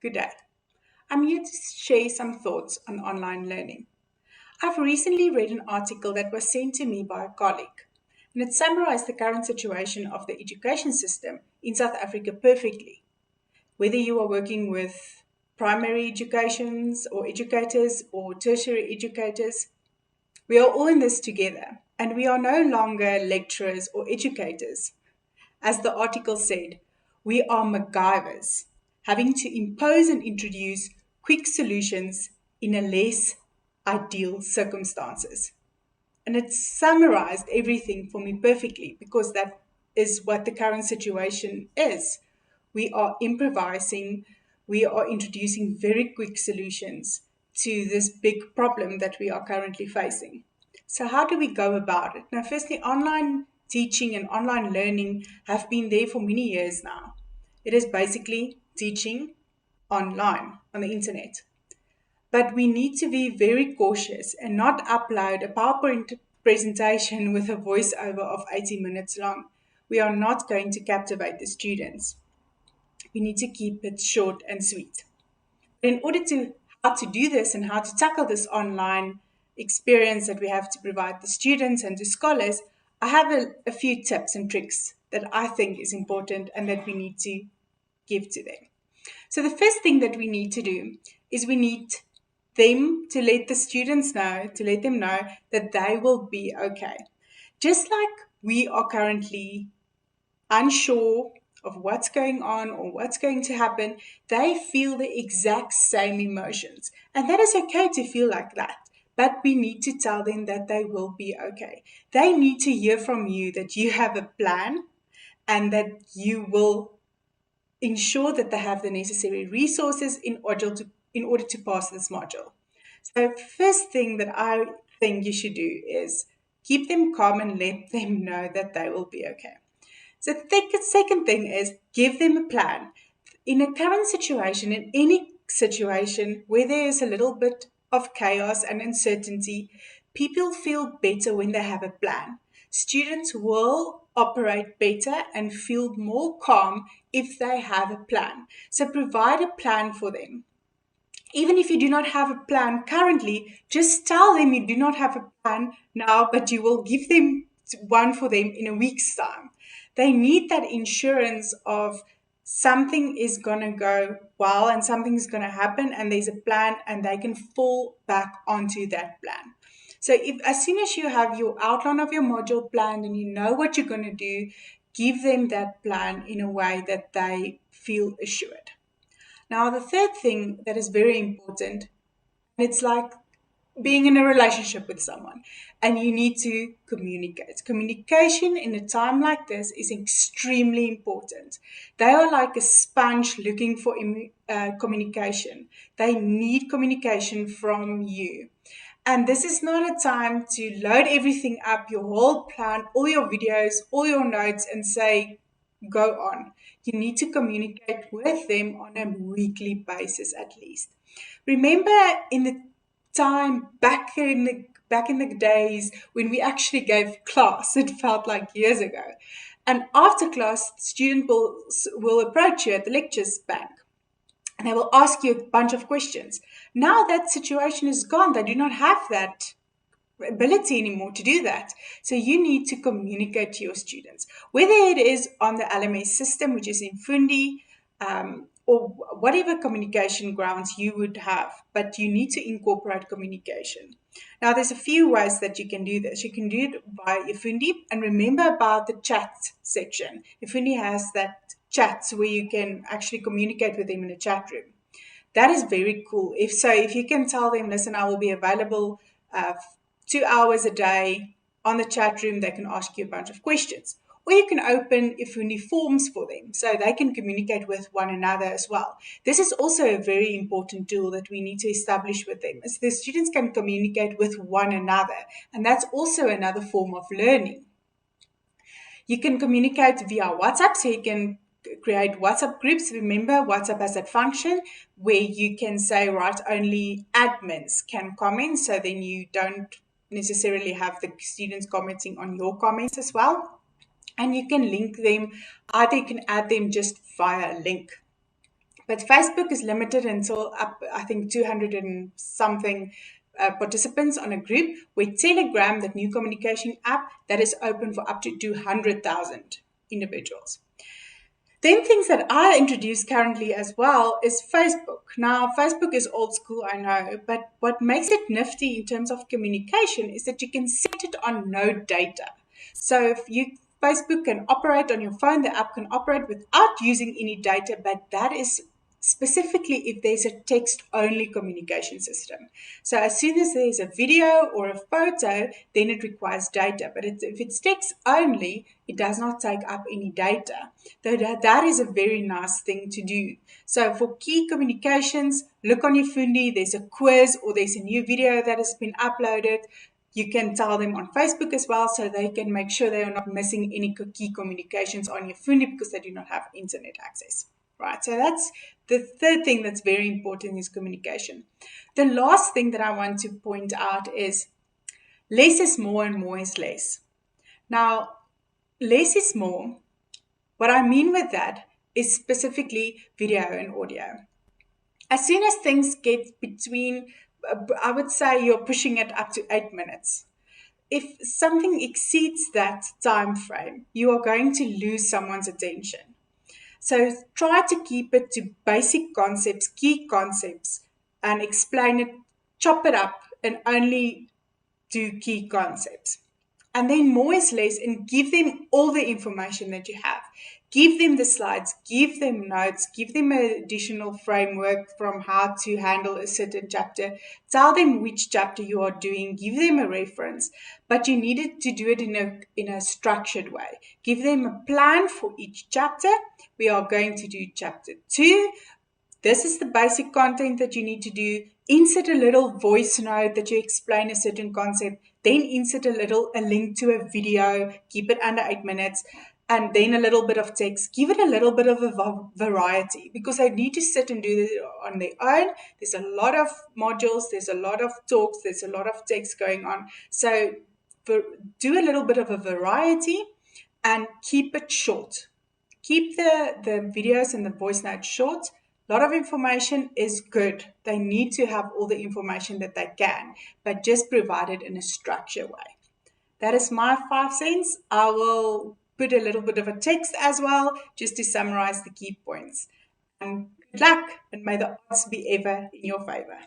Good day. I'm here to share some thoughts on online learning. I've recently read an article that was sent to me by a colleague, and it summarized the current situation of the education system in South Africa perfectly. Whether you are working with primary educations or educators or tertiary educators, we are all in this together, and we are no longer lecturers or educators. As the article said, we are MacGyvers, having to impose and introduce quick solutions in a less ideal circumstances. And it summarized everything for me perfectly because that is what the current situation is. We are improvising, we are introducing very quick solutions to this big problem that we are currently facing. So, how do we go about it? Now, firstly, online teaching and online learning have been there for many years now. It is basically teaching online on the internet. But we need to be very cautious and not upload a PowerPoint presentation with a voiceover of 80 minutes long. We are not going to captivate the students. We need to keep it short and sweet. In order to how to do this and how to tackle this online experience that we have to provide the students and the scholars, I have a few tips and tricks that I think is important and that we need to give to them. So the first thing that we need to do is we need them to let the students know, to let them know that they will be okay. Just like we are currently unsure of what's going on or what's going to happen, they feel the exact same emotions. And that is okay to feel like that. But we need to tell them that they will be okay. They need to hear from you that you have a plan and that you will ensure that they have the necessary resources in order to pass this module. So first thing that I think you should do is keep them calm and let them know that they will be okay. So the second thing is give them a plan. In a current situation, in any situation where there is a little bit of chaos and uncertainty, people feel better when they have a plan. Students will operate better and feel more calm if they have a plan. So provide a plan for them. Even if you do not have a plan currently, just tell them you do not have a plan now, but you will give them one for them in a week's time. They need that insurance of something is going to go well and something is going to happen and there's a plan and they can fall back onto that plan. So if as soon as you have your outline of your module planned and you know what you're going to do, give them that plan in a way that they feel assured. Now, the third thing that is very important, it's like being in a relationship with someone and you need to communicate. Communication in a time like this is extremely important. They are like a sponge looking for communication. They need communication from you. And this is not a time to load everything up, your whole plan, all your videos, all your notes, and say, go on. You need to communicate with them on a weekly basis at least. Remember in the time back in the days when we actually gave class, it felt like years ago. And after class, the student will approach you at the lectures bank and they will ask you a bunch of questions. Now that situation is gone. They do not have that ability anymore to do that. So you need to communicate to your students, whether it is on the LMS system, which is in Fundi, or whatever communication grounds you would have, but you need to incorporate communication. Now, there's a few ways that you can do this. You can do it via Ifundi, and remember about the chat section. Ifundi has that chat where you can actually communicate with them in a chat room. That is very cool. If you can tell them, listen, I will be available 2 hours a day on the chat room, they can ask you a bunch of questions. Or you can open Ifundi forms for them so they can communicate with one another as well. This is also a very important tool that we need to establish with them, is the students can communicate with one another. And that's also another form of learning. You can communicate via WhatsApp, so you can create WhatsApp groups. Remember, WhatsApp has that function where you can say, right, only admins can comment, so then you don't necessarily have the students commenting on your comments as well. And you can link them, either you can add them just via a link. But Facebook is limited until up, I think, 200 and something participants on a group, where Telegram, that new communication app, that is open for up to 200,000 individuals. Then things that I introduce currently as well is Facebook. Now, Facebook is old school, I know, but what makes it nifty in terms of communication is that you can set it on no data. So if you Facebook can operate on your phone, the app can operate without using any data, but that is specifically if there's a text only communication system. So as soon as there's a video or a photo, then it requires data. But if it's text only, it does not take up any data. That is a very nice thing to do. So for key communications, look on your Fundi, there's a quiz or there's a new video that has been uploaded. You can tell them on Facebook as well, so they can make sure they are not missing any key communications on your Fundi because they do not have internet access. Right, so that's the third thing that's very important is communication. The last thing that I want to point out is less is more and more is less. Now, less is more. What I mean with that is specifically video and audio. As soon as things get between, I would say you're pushing it up to 8 minutes. If something exceeds that time frame, you are going to lose someone's attention. So try to keep it to basic concepts, key concepts, and explain it, chop it up, and only do key concepts. And then more is less, and give them all the information that you have. Give them the slides, give them notes, give them an additional framework from how to handle a certain chapter. Tell them which chapter you are doing, give them a reference, but you needed to do it in a structured way. Give them a plan for each chapter. We are going to do chapter 2. This is the basic content that you need to do. Insert a little voice note that you explain a certain concept. Then insert a link to a video. Keep it under 8 minutes. And then a little bit of text. Give it a little bit of a variety because they need to sit and do it on their own. There's a lot of modules. There's a lot of talks. There's a lot of text going on. So do a little bit of a variety and keep it short. Keep the videos and the voice notes short. A lot of information is good. They need to have all the information that they can, but just provide it in a structured way. That is my 5 cents. I will put a little bit of a text as well, just to summarize the key points. And good luck, and may the odds be ever in your favor.